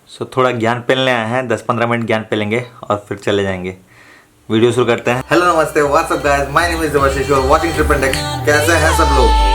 थोड़ा ज्ञान पेलने आए हैं, 10-15 मिनट ज्ञान पेलेंगे और फिर चले जाएंगे। वीडियो शुरू करते हैं। हेलो नमस्ते, what's up guys, my name is Devashish, you are watching trip and tech. कैसे हैं सब लोग?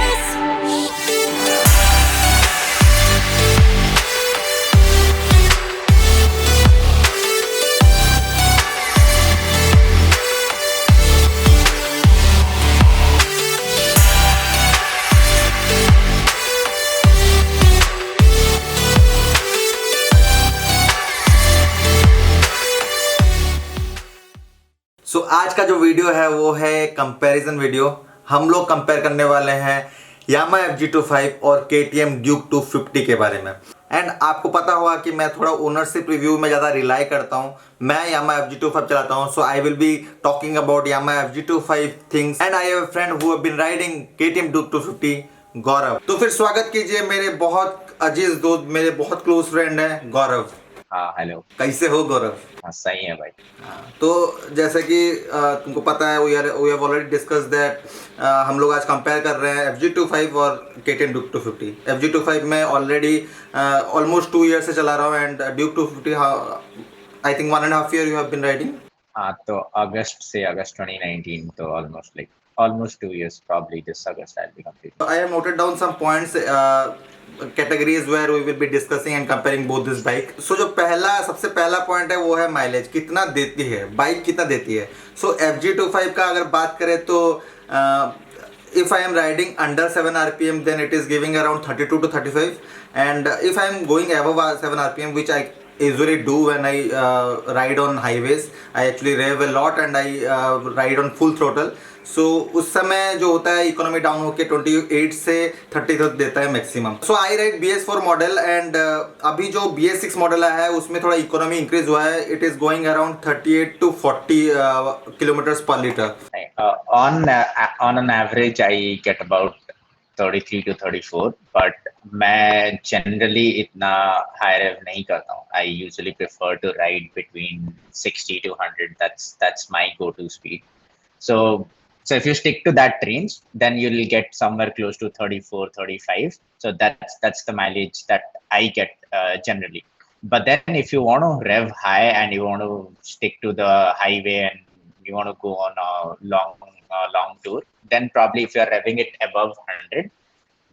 आज का जो वीडियो है वो है कंपैरिजन वीडियो। हम लोग कंपेयर करने वाले हैं Yamaha FZ25 और KTM Duke 250 के बारे में। एंड आपको पता होगा कि मैं थोड़ा ओनरशिप रिव्यू में ज़्यादा रिलाई करता हूँ। मैं Yamaha FZ25 चलाता हूँ, so I will be talking about Yamaha FZ25 things and I have a friend who have been riding KTM Duke 250, Gaurav. तो फिर स्वागत कीजिए मेरे बहुत अजीज दोस्त, मेरे बहुत क्लोज फ्रेंड है गौरव। हाँ, हेलो। कैसे हो गौरव? हाँ, सही है भाई। तो जैसे कि तुमको पता है, we have already discuss that, हम लोग आज कंपेयर कर रहे हैं FZ25 और KTM Duke 250। FZ25 में ऑलरेडी ऑलमोस्ट 2 ईयर से चला रहा हूँ and Duke 250 I think 1.5 year you have been riding. हाँ, तो अगस्त 2019, तो almost 2 years. Probably this August I'll be completing. I have noted down some points, categories where we will be discussing and comparing both this bike. So जो सबसे पहला point है वो है mileage, कितना देती है बाइक, कितना देती है। सो FZ25 का अगर बात करें तो if I am riding under 7 rpm then it is giving around 32 to 35, and if I am going above 7 rpm, which I usually do when I ride on highways, I actually rev a lot and I ride on full throttle. सो उस समय जो होता है economy down होकर 28 से 30 तक देता है maximum. So I ride BS4 model and अभी जो BS6 मॉडल है उसमें थोड़ा इकोनॉमी इंक्रीज हुआ है। It is going around 38 to 40 kilometres पर litre. On an average, I get about 33 to 34, but मैं generally इतना high rev नहीं करता हूँ. I usually prefer to ride between 60 to 100. That's my go-to speed. So if you stick to that range, then you'll get somewhere close to 34, 35. So that's the mileage that I get generally. But then if you want to rev high and you want to stick to the highway and you want to go on a long tour, then probably if you're revving it above 100,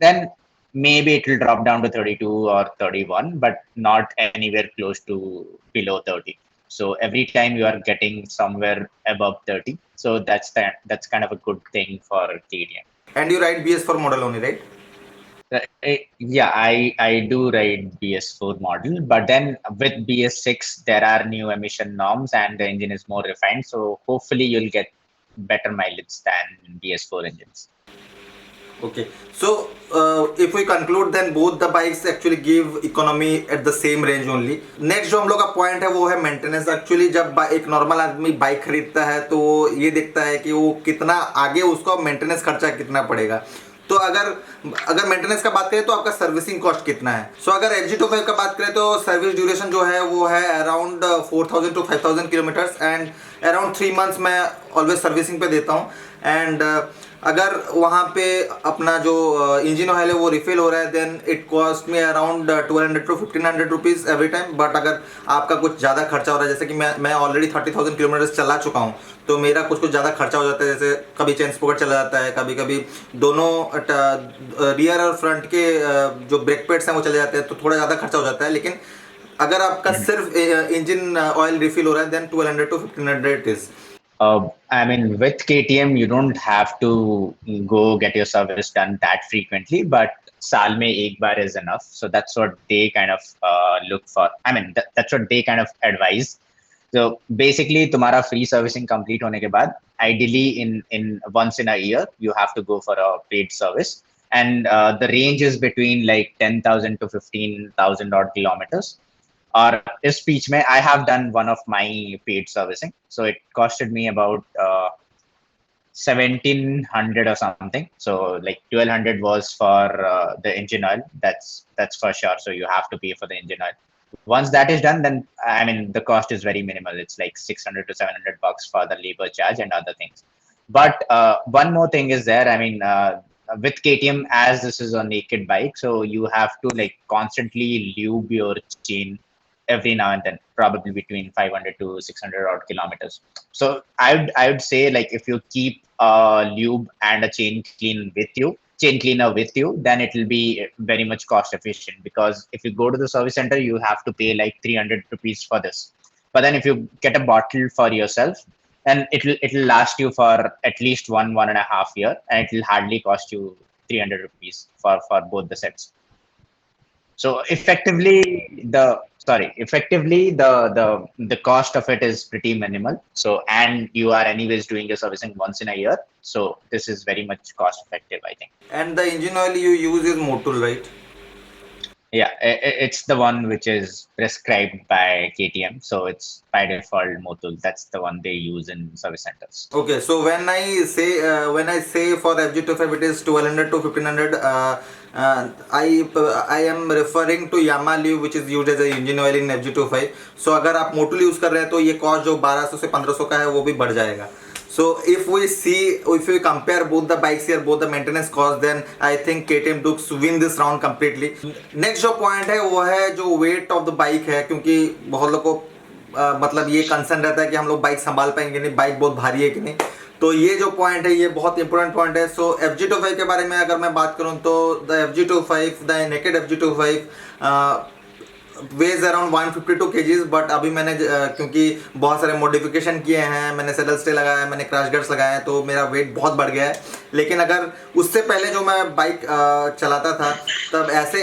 then maybe it will drop down to 32 or 31, but not anywhere close to below 30. So every time you are getting somewhere above 30, so that's kind of a good thing for KTM. And you ride BS4 model only, right? Yeah, I do ride BS4 model, but then with BS6 there are new emission norms and the engine is more refined, so hopefully you'll get better mileage than BS4 engines. Okay, so if we conclude, then both the bikes actually give economy at the same range only. Next जो हम लोग का point है वो है maintenance. Actually जब एक normal आदमी बाइक खरीदता है तो ये देखता है कि वो कितना आगे उसको मेंटेनेंस खर्चा कितना पड़ेगा। तो अगर मेंटेनेंस का बात करें तो आपका सर्विसिंग कॉस्ट कितना है। सो अगर FZ25 का बात करें तो सर्विस ड्यूरेशन जो है वो है around 4000 to 5000 kilometres and around 3 months मैं ऑलवेज सर्विसिंग पे देता हूँ। एंड अगर वहाँ पे अपना जो इंजन ऑयल है वो रिफिल हो रहा है देन इट कॉस्ट में around 1200 to 1500 rupees every time. But अगर आपका कुछ ज़्यादा खर्चा हो रहा है, जैसे कि मैं ऑलरेडी 30,000 किलोमीटर्स चला चुका हूँ, तो मेरा कुछ ज़्यादा खर्चा हो जाता है। जैसे कभी चेन स्पॉकेट चला जाता है, कभी कभी दोनों रियर और फ्रंट के जो ब्रेक पैड्स हैं वो चले जाते हैं, तो थोड़ा ज़्यादा खर्चा हो जाता है। लेकिन अगर आपका सिर्फ इंजन ऑयल रिफिल हो रहा है then 1200 to 1500 it is. I mean, with KTM, you don't have to go get your service done that frequently, but साल में एक बार is enough. So that's what they kind of look for. I mean, that's what they kind of advise. So basically, तुम्हारा free servicing complete होने के बाद, ideally in once in a year, you have to go for a paid service, and the range is between like 10,000 to 15,000 odd kilometers. Or इस बीच में I have done one of my paid servicing, so it costed me about 1700 or something. So like 1200 was for the engine oil. That's for sure. So you have to pay for the engine oil. Once that is done, then I mean the cost is very minimal. It's like 600 to 700 bucks for the labor charge and other things. But one more thing is there. I mean, with KTM, as this is a naked bike, so you have to like constantly lube your chain every now and then, probably between 500 to 600 odd kilometers. So I would say, like, if you keep a lube and a chain cleaner with you, then it will be very much cost efficient, because if you go to the service center, you have to pay like 300 rupees for this. But then if you get a bottle for yourself, then it'll last you for at least 1.5 year, and it will hardly cost you 300 rupees for both the sets. So effectively the cost of it is pretty minimal. So, and you are anyways doing your servicing once in a year. So this is very much cost effective, I think. And the engine oil you use is Motul, right? Yeah, it's the one which is prescribed by KTM. So it's by default Motul. That's the one they use in service centers. Okay, so when I say for FZ25 it is 1200 to 1500, I am referring to Yamaha Live, which is used as a engine oil in FZ25. So अगर आप Motul use कर रहे हैं तो ये cost जो 1200 से 1500 का है वो भी बढ़ जाएगा. So if we compare both the bikes here, both the maintenance cost, then I think KTM Dukes win this round completely. Next जो point है वो है जो weight of the bike है, क्योंकि बहुत लोगों को मतलब ये कंसर्न रहता है कि हम लोग बाइक संभाल पाएंगे नहीं, बाइक बहुत भारी है कि नहीं. तो ये जो पॉइंट है ये बहुत इंपॉर्टेंट पॉइंट है. सो FZ25 के बारे में अगर मैं बात करूं तो the naked FZ25 weighs around 152 kgs. But अभी मैंने क्योंकि बहुत सारे मॉडिफिकेशन किए हैं, मैंने सेडल स्टे लगाया है, मैंने क्रैश गार्ड्स लगाए हैं, तो मेरा वेट बहुत बढ़ गया है. लेकिन अगर उससे पहले जो मैं बाइक चलाता था तब ऐसे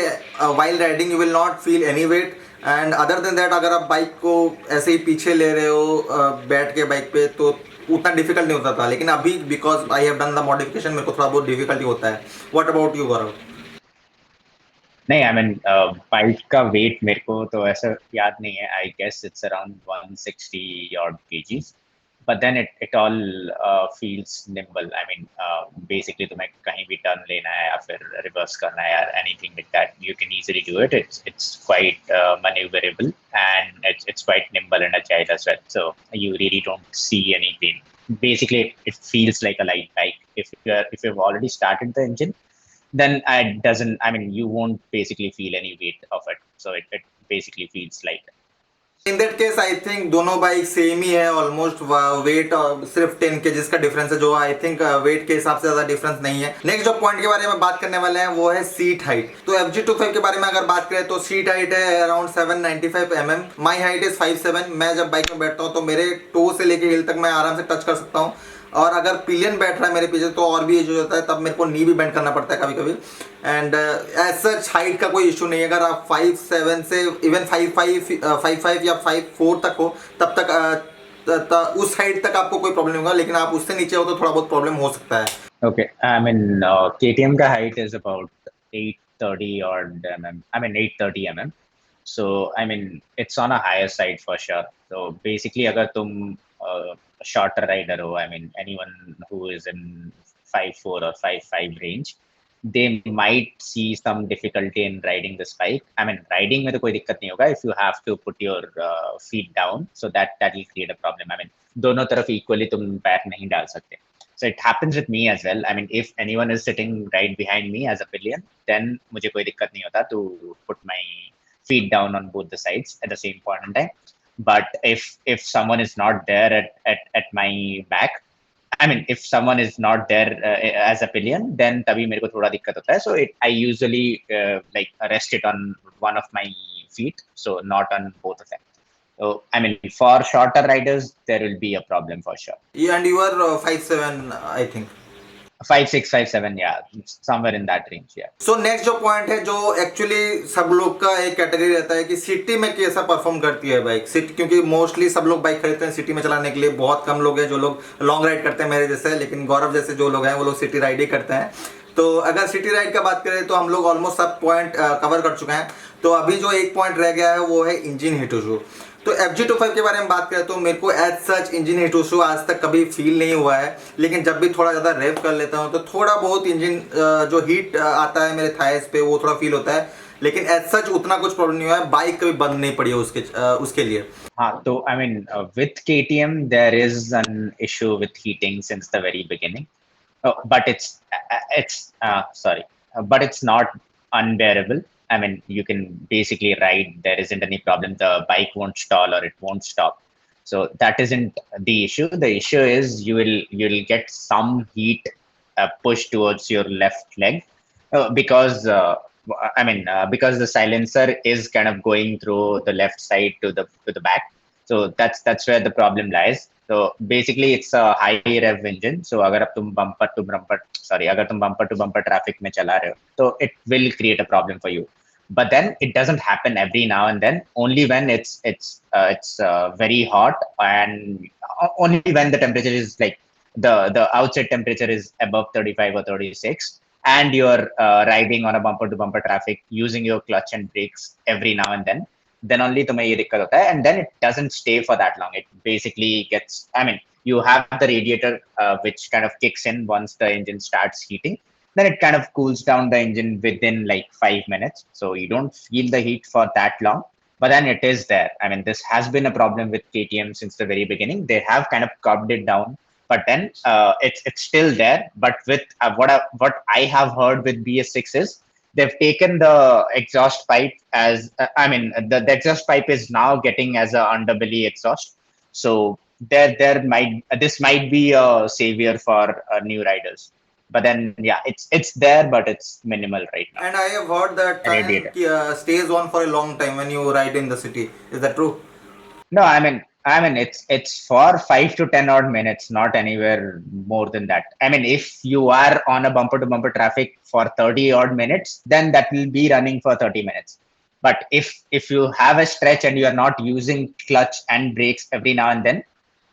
while riding you will not feel any weight. And other than that अगर आप बाइक को ऐसे ही पीछे ले रहे हो बैठ के बाइक पे तो उतना डिफिकल्ट नहीं होता था. लेकिन अभी because I have done the modification मेरे को थोड़ा बहुत डिफिकल्टी होता है. What about you Gaurav? नहीं, आई मीन बाइक का वेट मेरे को तो ऐसा याद नहीं है. I guess it's around 160 odd kgs, but then it all feels nimble. I mean, basically तुम्हें कहीं भी टर्न लेना है या फिर रिवर्स करना है या anything like that, you can easily do it. It's quite maneuverable, and it's quite nimble and agile as well. So you really don't see any pain. Basically, it feels like a light bike. If you've already started the engine, then you won't basically feel any weight of it. So it basically feels light. In that case I think दोनों bike same ही है almost. Wait और सिर्फ 10 kgs का difference है, जो I think wait के हिसाब से ज्यादा डिफरेंस नहीं है. नेक्स्ट जो पॉइंट के बारे में बात करने वाले हैं वो है सीट हाइट. तो FZ25 के बारे में अगर बात करें तो सीट हाइट है around 795 mm. My height is 5'7". मैं जब बाइक में बैठता हूँ तो मेरे टो से लेके हिल तक मैं आराम से टच कर सकता हूँ. और अगर पिलियन बैठ रहा है मेरे पीछे तो और भी एज हो जाता है, तब मेरे को नी भी बेंड करना पड़ता है कभी कभी. एंड एज सच हाइट का कोई इशू नहीं है. अगर आप 5'7" से इवन 5'5" या 5'4" तक हो तब तक उस हाइट तक आपको कोई प्रॉब्लम नहीं होगा. लेकिन आप उससे नीचे हो तो थोड़ा बहुत प्रॉब्लम हो सकता है. Okay, I mean, KTM का height is about 830 odd mm. I mean 830 mm. So I mean it's on a higher side for sure. So basically, अगर तुम shorter rider हो, I mean anyone who is in 5'4" or 5'5" range, they might see some difficulty in riding this bike. I mean riding में तो कोई दिक्कत नहीं होगा if you have to put your feet down, so that will create a problem. I mean दोनों तरफ equally तुम पैर नहीं डाल सकते. So it happens with me as well. I mean, if anyone is sitting right behind me as a pillion, then मुझे कोई दिक्कत नहीं होता to put my feet down on both the sides at the same point in time. But if someone is not there at my back, I mean, if someone is not there as a pillion, then तभी मेरे को थोड़ा दिक्कत होता है. So I usually like rest it on one of my feet, so not on both of them. So I mean, for shorter riders, there will be a problem for sure. Yeah, and you are 5'7", I think. 5'6", 5'7", yeah, somewhere in that range, yeah. So next जो point है जो actually सब लोग का एक category रहता है कि सिटी में कैसा परफॉर्म करती है बाइक. सिटी क्योंकि मोस्टली सब लोग बाइक खरीदते हैं सिटी में चलाने के लिए. बहुत कम लोग हैं जो लोग लॉन्ग राइड करते हैं मेरे जैसे, लेकिन गौरव जैसे जो लोग हैं वो लोग सिटी राइड ही करते हैं. तो अगर सिटी राइड का बात करें तो हम लोग ऑलमोस्ट सब पॉइंट कवर कर चुके हैं. तो अभी जो एक पॉइंट रह गया है वो है इंजन हीट इशू. तो FZ25 के बारे में बात करें तो मेरे को as such engine heat issue आज तक कभी फील नहीं हुआ है. लेकिन जब भी थोड़ा ज़्यादा रेव कर लेता हूँ तो थोड़ा बहुत इंजन जो हीट आता है मेरे थाइस पे वो थोड़ा फील होता है. लेकिन एज सच उतना कुछ प्रॉब्लम नहीं हुआ है. बाइक कभी बंद नहीं पड़ी है उसके लिए. हाँ, तो I mean with KTM there is an issue with heating since the very beginning. But it's not unbearable. I mean, you can basically ride. There isn't any problem. The bike won't stall or it won't stop. So that isn't the issue. The issue is you'll get some heat pushed towards your left leg because the silencer is kind of going through the left side to the back. So that's where the problem lies. So basically it's a high rev engine. So अगर तुम bumper to bumper traffic में चला रहे हो, तो it will create a problem for you. But then it doesn't happen every now and then. Only when it's very hot, and only when the temperature is like the outside temperature is above 35 or 36, and you're riding on a bumper to bumper traffic using your clutch and brakes every now and then only तुम्हें ये दिक्कत होता है. And then it doesn't stay for that long. It basically gets, I mean, you have the radiator which kind of kicks in once the engine starts heating. Then it kind of cools down the engine within like 5 minutes. So you don't feel the heat for that long, but then it is there. I mean, this has been a problem with KTM since the very beginning. They have kind of curbed it down, but then it's still there. But with what I have heard with BS6 is they've taken the exhaust pipe as the exhaust pipe is now getting as a underbelly exhaust. So this might be a savior for new riders. But then it's there, but it's minimal right now. And I have heard that time stays on for a long time when you ride in the city. Is that true? No, I mean it's for 5 to 10 odd minutes, not anywhere more than that. I mean, if you are on a bumper to bumper traffic for 30 odd minutes, then that will be running for 30 minutes. But if you have a stretch and you are not using clutch and brakes every now and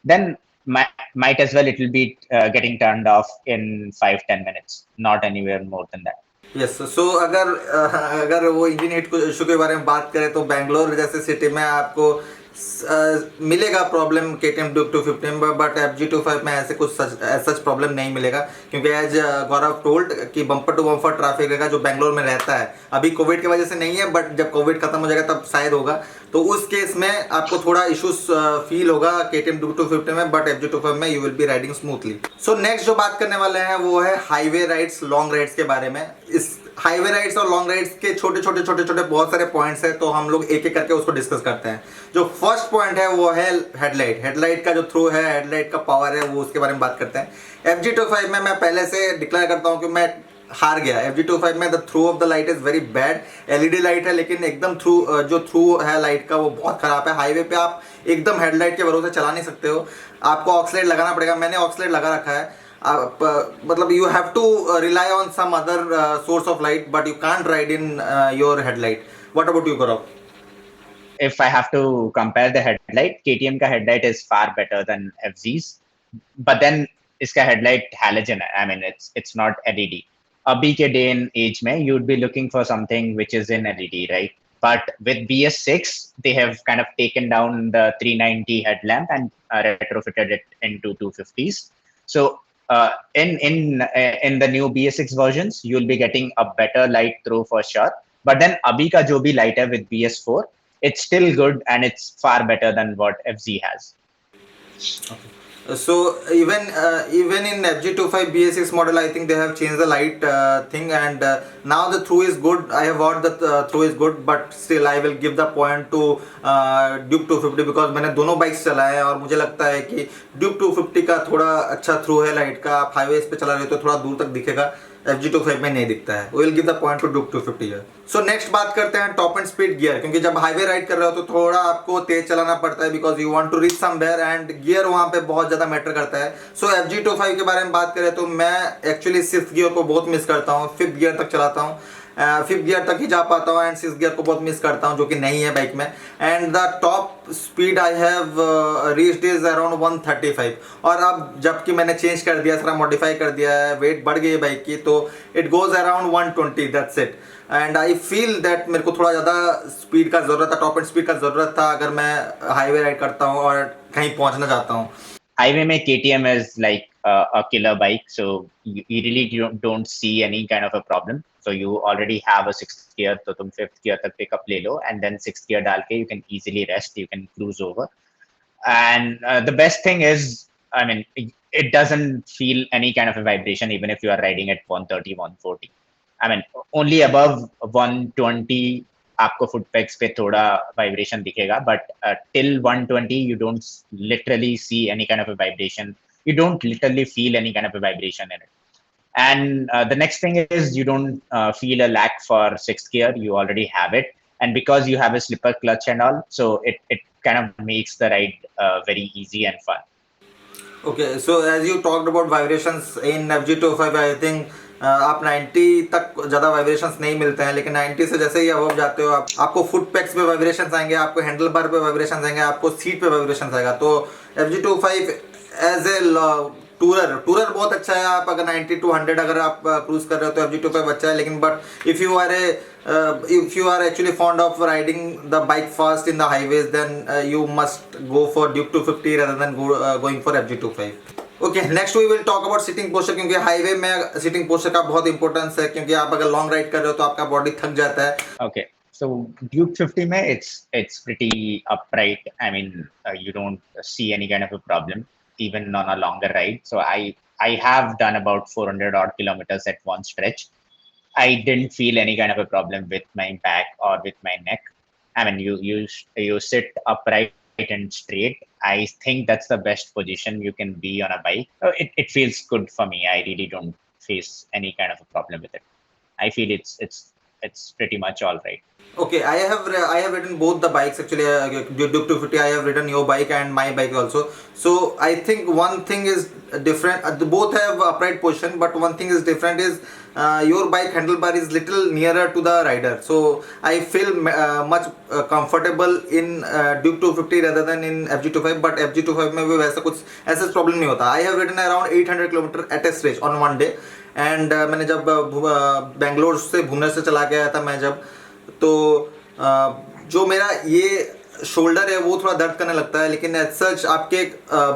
then might as well it will be getting turned off in 5-10 minutes, not anywhere more than that. Yes, so अगर वो engine heat issue के बारे में बात करें तो बैंगलोर जैसे city में आपको मिलेगा प्रॉब्लम KTM Duke 250 में, बट FZ25 में ऐसे कुछ सच प्रॉब्लम नहीं मिलेगा, क्योंकि एज गौरव टोल्ड कि बम्पर टू बम्पर ट्रैफिक रहेगा जो बैंगलोर में रहता है. अभी कोविड की वजह से नहीं है, बट जब कोविड खत्म हो जाएगा तब शायद होगा. तो उस केस में आपको थोड़ा इशूज फील होगा KTM Duke 250 में, बट FZ25 में you will be riding smoothly. So next जो बात करने वाले हैं वो है हाईवे राइड्स, लॉन्ग राइड्स के बारे में. इस हाईवे राइड्स और लॉन्ग राइड्स के छोटे बहुत सारे पॉइंट्स हैं, तो हम लोग एक एक करके उसको डिस्कस करते हैं. जो फर्स्ट पॉइंट है वो है हेडलाइट का जो थ्रो है, हेडलाइट का पावर है, वो उसके बारे में बात करते हैं. FZ25 में मैं पहले से डिक्लेयर करता हूँ कि मैं हार गया. FZ25 में the through of the light is very bad. LED light है, लेकिन एकदम थ्रू है लाइट का वो बहुत खराब है. हाईवे पे आप एकदम हेडलाइट के भरोसे चला नहीं सकते हो, आपको ऑक्सलाइट लगाना पड़ेगा. मैंने ऑक्सलाइट लगा रखा है. मतलब you have to rely on some other source of light, but you can't ride in your headlight. What about you, Gaurav? If I have to compare the headlight, KTM का headlight is far better than FZ's, but then इसका headlight halogen है. I mean, it's not LED. अभी के day and age में you'd be looking for something which is in LED, right? But with BS6, they have kind of taken down the 390 headlamp and retrofitted it into 250s. So in the new BS6 versions, you'll be getting a better light through for sure. But then abhi ka jo bhi light hai with BS4, it's still good and it's far better than what FZ has. Okay. So even in FZ25 BS6 model, I think they have changed the light thing, and now the through is good. I have heard that through is good, but still I will give the point to Duke 250 because मैंने दोनों bikes चलाए हैं और मुझे लगता है कि Duke 250 का थोड़ा अच्छा थ्रू है लाइट का. आप हाईवेज पे चला रहे हो तो थोड़ा दूर तक दिखेगा, FZ25 में नहीं दिखता है. Will give the point two Duke 250 है. सो नेक्स्ट बात करते हैं टॉप एंड स्पीड गियर, क्योंकि जब हाईवे राइड कर रहे हो तो थोड़ा आपको तेज चलाना पड़ता है because you want to reach somewhere, and gear वहाँ पे बहुत ज़्यादा मैटर करता है. सो FZ25 के बारे में बात करें तो मैं एक्चुअली 6th गियर को बहुत मिस करता हूँ. 5th गियर तक चलाता हूँ, 5th गियर तक ही जा पाता हूँ, एंड 6th गियर को बहुत मिस करता हूँ, जो कि नहीं है बाइक में. And the top speed I have reached is around 135. और अब जबकि मैंने चेंज कर दिया, थोड़ा मॉडिफाई कर दिया है, वेट बढ़ गई है बाइक की, तो it goes around 120. That's it. And I feel that मेरे को थोड़ा ज़्यादा स्पीड का ज़रूरत था, टॉप एंड स्पीड का ज़रूरत था अगर मैं हाईवे राइड करता हूँ और कहीं पहुँचना चाहता हूँ. Highway में KTM is like a killer bike, so you really don't see any kind of a problem. So you already have a 6th gear, तो तुम 5th gear तक pickup ले लो, and then 6th gear डाल के you can easily rest, you can cruise over. And the best thing is, I mean, it doesn't feel any kind of a vibration even if you are riding at 130, 140. I mean, only above 120 आपको foot pegs पे थोड़ा vibration दिखेगा, but till 120 you don't literally see any kind of a vibration. You don't literally feel any kind of a vibration in it. And the next thing is you don't feel a lack for sixth gear. You already have it, and because you have a slipper clutch and all, so it kind of makes the ride very easy and fun. Okay, so as you talked about vibrations in FZ25, I think आप 90 तक ज़्यादा vibrations नहीं मिलते हैं, लेकिन 90 से जैसे ही अब जाते हो आपको फुट पैक्स पे वाइब्रेशंस आएंगे, आपको हैंडल बार पे वाइब्रेशंस आएंगे, आपको सीट पे वाइब्रेशंस आएगा. तो FZ25 एज ए टूरर बहुत अच्छा है. आप अगर 90 to 100 अगर आप क्रूज कर रहे हो तो FZ25 अच्छा है. लेकिन but if you are actually fond of riding the bike fast in the highways, then you must go for Duke 250 rather than going for FZ25. Okay, next we will talk about sitting posture, क्योंकि highway में sitting posture का बहुत importance है, क्योंकि आप अगर long ride कर रहे हो तो आपका बॉडी थक जाता है. Okay, so Duke 50 में it's pretty upright. I mean, you don't see any kind of a problem even on a longer ride. So I have done about 400 odd kilometers at one stretch. I didn't feel any kind of a problem with my back or with my neck. I mean, you sit upright and straight. I think that's the best position you can be on a bike. It feels good for me. I really don't face any kind of a problem with it. I feel it's pretty much all right. Okay, I have ridden both the bikes actually. Duke 250, I have ridden your bike and my bike also. So I think one thing is different. Both have upright position, but one thing is different is your bike handlebar is little nearer to the rider. So I feel much comfortable in Duke 250 rather than in FZ25. But FZ25 में भी वैसा कुछ ऐसा problem नहीं होता. I have ridden around 800 kilometre at a stretch on one day. And मैंने जब बेंगलोर से भुवनेश्वर से चला के आया था मैं जब, तो जो मेरा ये शोल्डर है वो थोड़ा दर्द करने लगता है, लेकिन एज सच आपके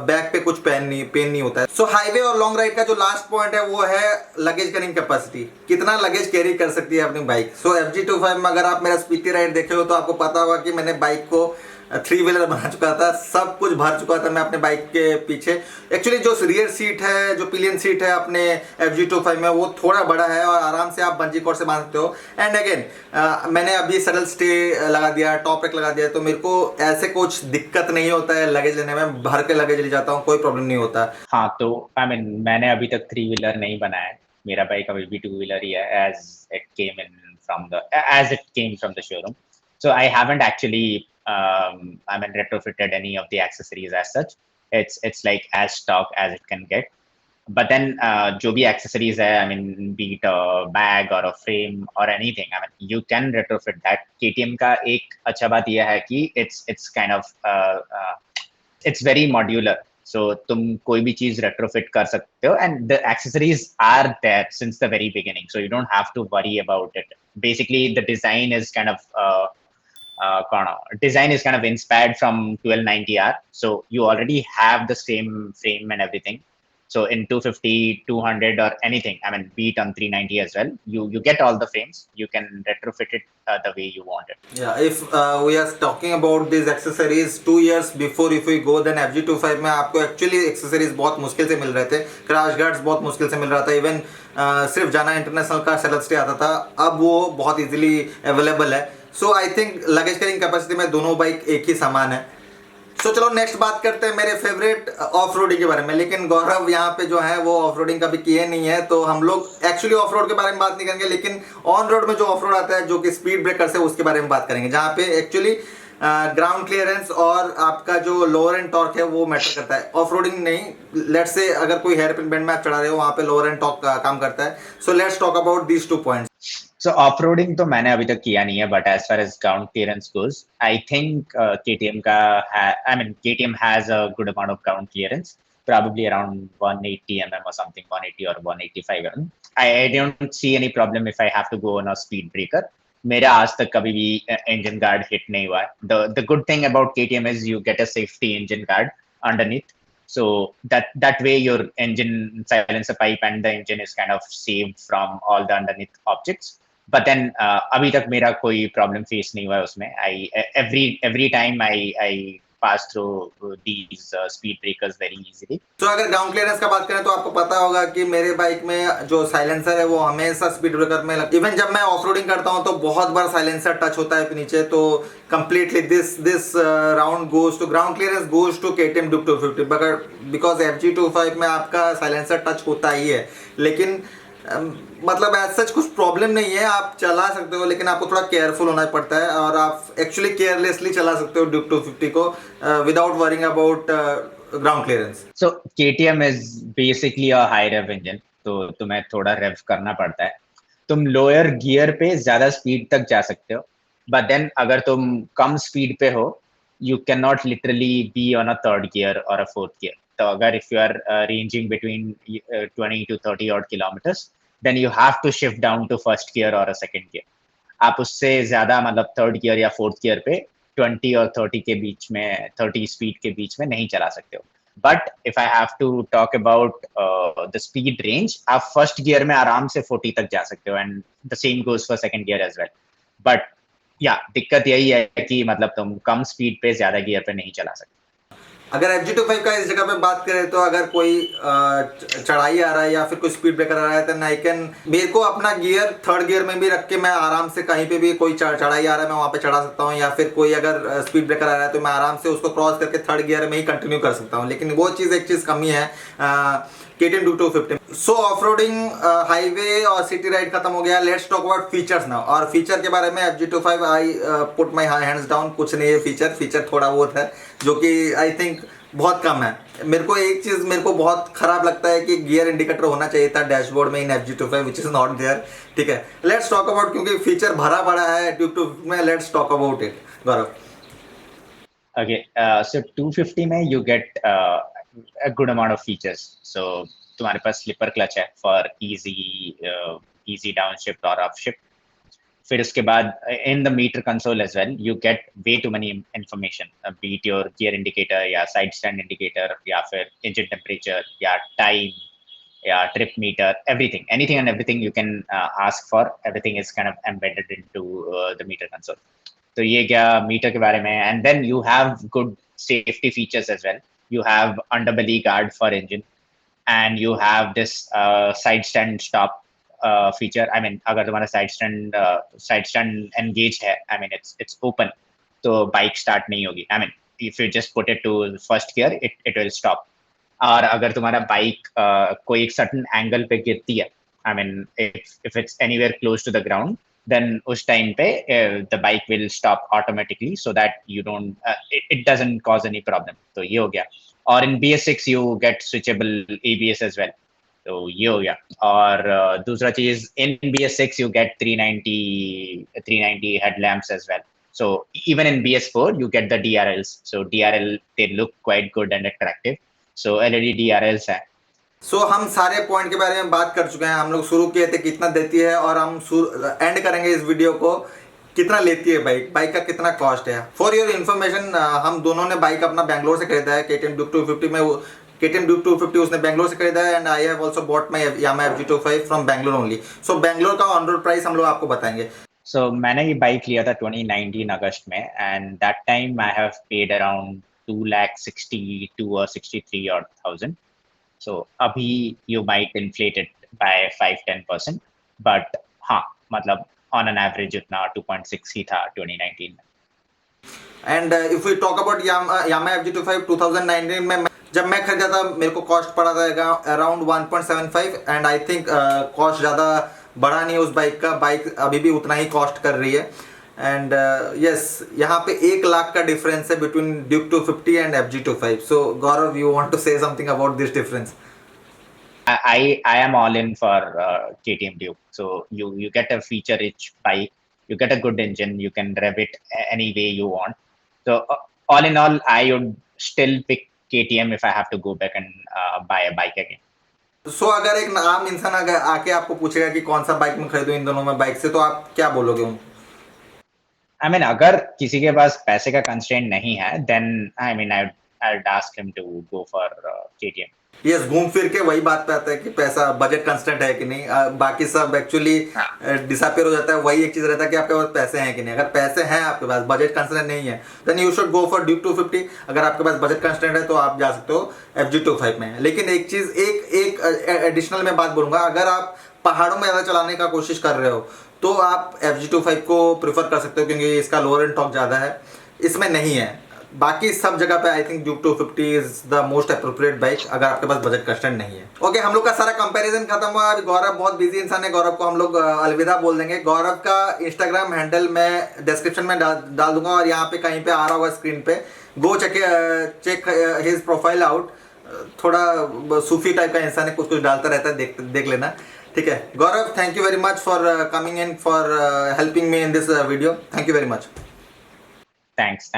बैक पे कुछ पेन नहीं होता है. सो हाईवे और लॉन्ग राइड का जो लास्ट पॉइंट है वो है लगेज कैरिंग कैपेसिटी. कितना लगेज कैरी कर सकती है अपनी बाइक. सो FZ25 में अगर आप मेरा स्पीति राइड देखे हो तो आपको पता होगा कि मैंने बाइक को 3 व्हीलर बना चुका था, सब कुछ भर चुका था मैं अपने बाइक के पीछे. एक्चुअली जो रियर सीट है, जो पिलियन सीट है अपने FZ25 में, वो थोड़ा बड़ा है और आराम से आप बंजी कॉर्ड से बांध सकते हो. एंड अगेन मैंने अभी सडल स्टे लगा दिया, टॉप रेक लगा दिया, तो मेरे को ऐसे कुछ दिक्कत नहीं होता है लगेज लेने में. भर के लगेज ले जाता हूँ, कोई प्रॉब्लम नहीं होता. हाँ, तो आई मीन मैंने अभी तक 3 व्हीलर नहीं बनाया है. मेरा बाइक अभी भी 2 व्हीलर ही है as it came from the showroom. So I haven't actually retrofitted any of the accessories as such. It's like as stock as it can get. But then जो भी accessories है, I mean, be it a bag or a frame or anything, I mean, you can retrofit that. KTM का एक अच्छा बात यह है कि it's kind of it's very modular. So तुम कोई भी चीज retrofit कर सकते हो, and the accessories are there since the very beginning. So you don't have to worry about it. Basically, the design is kind of inspired from 1290R. So you already have the same frame and everything. So in 250, 200 or anything, I mean, be it on 390 as well, you get all the frames. You can retrofit it the way you want it. Yeah, if we are talking about these accessories 2 years before, if we go, then FZ25 में आपको actually accessories बहुत मुश्किल से मिल रहे थे. Crash guards बहुत मुश्किल से मिल रहा था. इवन सिर्फ जाना इंटरनेशनल का सेलर स्टे आता था, अब वो बहुत इजीली अवेलेबल है. So I think luggage carrying capacity में दोनों बाइक एक ही समान है. सो चलो नेक्स्ट बात करते हैं मेरे फेवरेट ऑफ रोडिंग के बारे में. लेकिन गौरव यहाँ पे जो है वो ऑफ रोडिंग कभी किए नहीं है, तो हम लोग एक्चुअली ऑफ रोड के बारे में बात नहीं करेंगे, लेकिन ऑन रोड में जो ऑफ रोड आता है जो कि स्पीड ब्रेकर्स है उसके बारे में बात करेंगे, जहाँ पे एक्चुअली ग्राउंड क्लियरेंस और आपका जो लोअर एंड टॉर्क है वो मैटर करता है. ऑफ रोडिंग नहीं, लेट्स से अगर कोई हेयर पिन बैंड में आप चढ़ा रहे हो वहाँ पे लोअर एंड टॉर्क काम करता है. So let's talk about these 2 points. So off-roading तो मैंने अभी तक किया नहीं है, but as far as ground clearance goes, I think KTM has a good amount of ground clearance, probably around 180 mm or something, 180 or 185 mm. I don't see any problem if I have to go on a speed breaker. मेरा आज तक कभी भी engine guard hit नहीं हुआ है. The good thing about KTM is you get a safety engine guard underneath. So that way your engine silencer pipe and the engine is kind of saved from all the underneath objects. But then अभी तक मेरा कोई problem face नहीं हुआ है उसमें. Every time I pass through these speed breakers very easily. तो अगर ग्राउंड क्लियरेंस का बात करें तो आपको पता होगा कि मेरे बाइक में जो साइलेंसर है वो हमेशा स्पीड ब्रेकर में इवन जब मैं ऑफ रोडिंग करता हूँ तो बहुत बार साइलेंसर टच होता है नीचे, तो completely this round goes to ground clearance goes to KTM Duke 250 because FZ25 में आपका साइलेंसर टच होता ही है, लेकिन मतलब ऐसा सच कुछ प्रॉब्लम नहीं है, आप चला सकते हो, लेकिन आपको थोड़ा केयरफुल होना पड़ता है और आप एक्चुअली केयरलेसली चला सकते हो Duke 250 को without worrying about ground clearance. So KTM is basically a high rev engine, तो तुम्हें थोड़ा रेव करना पड़ता है. तुम लोअर गियर पे ज्यादा स्पीड तक जा सकते हो, बट देन अगर तुम कम स्पीड पे हो, you cannot literally be on a third gear or a fourth gear. तो अगर if you are ranging between 20 to 30 odd kilometers, then you have to shift down to first gear or a second gear. आप उससे ज्यादा मतलब third gear या fourth gear पे 20 और 30 के बीच में 30 स्पीड के बीच में नहीं चला सकते हो. But if I have to talk about the speed range, आप फर्स्ट गियर में आराम से 40 तक जा सकते हो, and the same goes for second gear as well. But या दिक्कत यही है कि मतलब तुम कम स्पीड पे ज्यादा गियर पे नहीं चला सकते. अगर FZ25 का इस जगह पे बात करें तो अगर कोई चढ़ाई आ रहा है या फिर कोई स्पीड ब्रेकर आ रहा है, तो आई कैन मेरे को अपना गियर थर्ड गियर में भी रख के मैं आराम से कहीं पे भी कोई चढ़ाई आ रहा है मैं वहाँ पे चढ़ा सकता हूँ, या फिर कोई अगर स्पीड ब्रेकर आ रहा है तो मैं आराम से उसको क्रॉस करके थर्ड गियर में ही कंटिन्यू कर सकता हूँ. लेकिन वो चीज़ एक चीज़ कमी है KTM Duke 250. सो ऑफ रोडिंग, हाईवे और सिटी राइड खत्म हो गया. Let's talk about features now. और फीचर के बारे में FZ25 I put my hands down, कुछ नहीं है फीचर थोड़ा बहुत है जो कि आई थिंक बहुत कम है. मेरे को एक चीज़ मेरे को बहुत खराब लगता है कि गियर इंडिकेटर होना चाहिए था डैशबोर्ड में in FZ25 which is not there. ठीक है, लेट्स टॉक अबाउट, क्योंकि फीचर भरा पड़ा है Duke 250 में. Let's talk about it. Gaurav. Okay, so 250 में you get a good amount of features. So तुम्हारे पास स्लिपर क्लच है for easy downshift or upshift. फिर उसके बाद in the meter console as well you get way too many information, be it your gear indicator या side stand indicator या फिर engine temperature या time या trip meter, anything and everything you can ask for. Everything is kind of embedded into the meter console. तो ये क्या metre के बारे में. And then you have good safety features as well. You have underbelly guard for engine and you have this side stand stop feature. I mean अगर तुम्हारा side stand engage है, I mean it's open, तो bike start नहीं होगी. I mean if you just put it to first gear it will stop. और अगर तुम्हारा bike कोई एक सर्टन एंगल पे गिरती है, I mean if it's anywhere close to the ground, then उस time पे the bike will stop automatically so that you don't it doesn't cause any problem. तो ये हो गया. और in BS6 you get switchable ABS as well. तो ये हो गया. और दूसरा चीज, in BS6 you get 390 headlamps as well. So even in BS4 you get the DRLs. So DRL they look quite good and attractive. So LED DRLs है. सो हम सारे पॉइंट के बारे में बात कर चुके हैं. हम लोग शुरू किए थे कितना देती है, और हम एंड करेंगे इस वीडियो को कितना लेती है बाइक का कितना कॉस्ट है. फॉर योर इन्फॉर्मेशन, हम दोनों ने बाइक अपना बैंगलोर से खरीदा है. KTM Duke 250 में KTM Duke 250 उसने बैंगलोर से खरीदा है, and I have also bought my Yamaha FZ25 from Bangalore only. So Bangalore का ऑन रोड प्राइस हम लोग आपको बताएंगे. सो मैंने ये बाइक लिया था 2019 अगस्त में, and that time I have paid around 2,62 or 63 odd thousand. So अभी you might inflate it by 5-10%, but हाँ मतलब on an average उतना 2.6 ही था 2019 में. And if we talk about Yamaha FZ25 2019 में जब मैं खरीदा था मेरे को कॉस्ट पड़ा था around 1.75, and I think cost ज़्यादा बढ़ा नहीं उस बाइक का. बाइक अभी भी उतना ही कॉस्ट कर रही है. एंड यस, यहाँ पे 1 लाख का डिफरेंस है between Duke 250 and FZ25. So Gaurav, you want to say something about this difference? I am all in for KTM Duke. So you get a feature rich bike, you get a good engine, you can rev it any way you want. So all in all, I would still pick KTM if I have to go back and buy a bike again. सो अगर एक आम इंसान अगर आके आपको पूछेगा कि कौन सा बाइक में खरीदूं इन दोनों में बाइक से, तो आप क्या बोलोगे उनको? I mean, अगर किसी के पास पैसे का कंस्ट्रेंट नहीं है, then I mean I'd ask him to go for KTM. Yes, घूम फिर के वही बात पे आता है कि पैसा बजट कंस्टेंट है कि नहीं। बाकी सब एक्चुअली डिसअपियर हो जाता है। वही एक चीज रहता है कि आपके पास पैसे हैं कि नहीं। अगर पैसे हैं आपके पास, बजट कंस्टेंट नहीं है, then you should go for Duke 250। अगर आपके पास बजट कंस्टेंट है तो आप जा सकते हो FZ25 में। लेकिन एक चीज, एक एडिशनल मैं बात बोलूंगा, अगर आप पहाड़ों में ज़्यादा चलाने का कोशिश कर रहे हो तो आप FZ25 को प्रेफर कर सकते हो, क्योंकि इसका लोअर एंड टॉर्क ज़्यादा है, इसमें नहीं है। बाकी सब जगह पे I think Duke 250 is the most appropriate bike अगर आपके पास बजट कंस्टेंट नहीं है। ओके, हम लोग का सारा कंपैरिजन खत्म हुआ। अभी गौरव बहुत बिजी इंसान है, गौरव को हम लोग अलविदा बोल देंगे। गौरव का इंस्टाग्राम हैंडल मैं डिस्क्रिप्शन में डाल दूंगा, और यहाँ पे कहीं पे आ रहा होगा स्क्रीन पे। Go check his profile out. थोड़ा सूफी टाइप का इंसान है, कुछ कुछ डालता रहता है, देख लेना। ठीक है Gaurav, thank you very much for coming in, for helping me in this video. Thank you very much. Thanks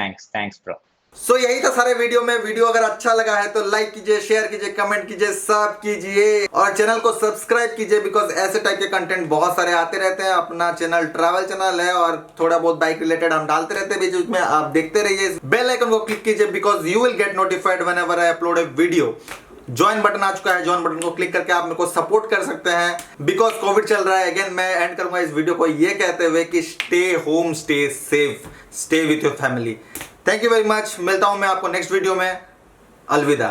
bro. So यही था सारे वीडियो में। वीडियो अगर अच्छा लगा है तो लाइक कीजिए, शेयर कीजिए, कमेंट कीजिए, सब कीजिए, और चैनल को सब्सक्राइब कीजिए, बिकॉज ऐसे टाइप के कंटेंट बहुत सारे आते रहते हैं। अपना चैनल ट्रैवल चैनल है, और थोड़ा बहुत बाइक रिलेटेड हम डालते रहते हैं बीच बीच में। आप देखते रहिए। बेल आइकन को क्लिक कीजिए, because you will get notified whenever I upload a video. Join button आ चुका है, ज्वाइन बटन को क्लिक करके आप मेरे को सपोर्ट कर सकते हैं। बिकॉज कोविड चल रहा है। अगेन मैं एंड करूंगा इस वीडियो को ये कहते हुए कि stay home, stay safe, stay with your family. Thank you very much. मिलता हूं मैं आपको नेक्स्ट वीडियो में। अलविदा।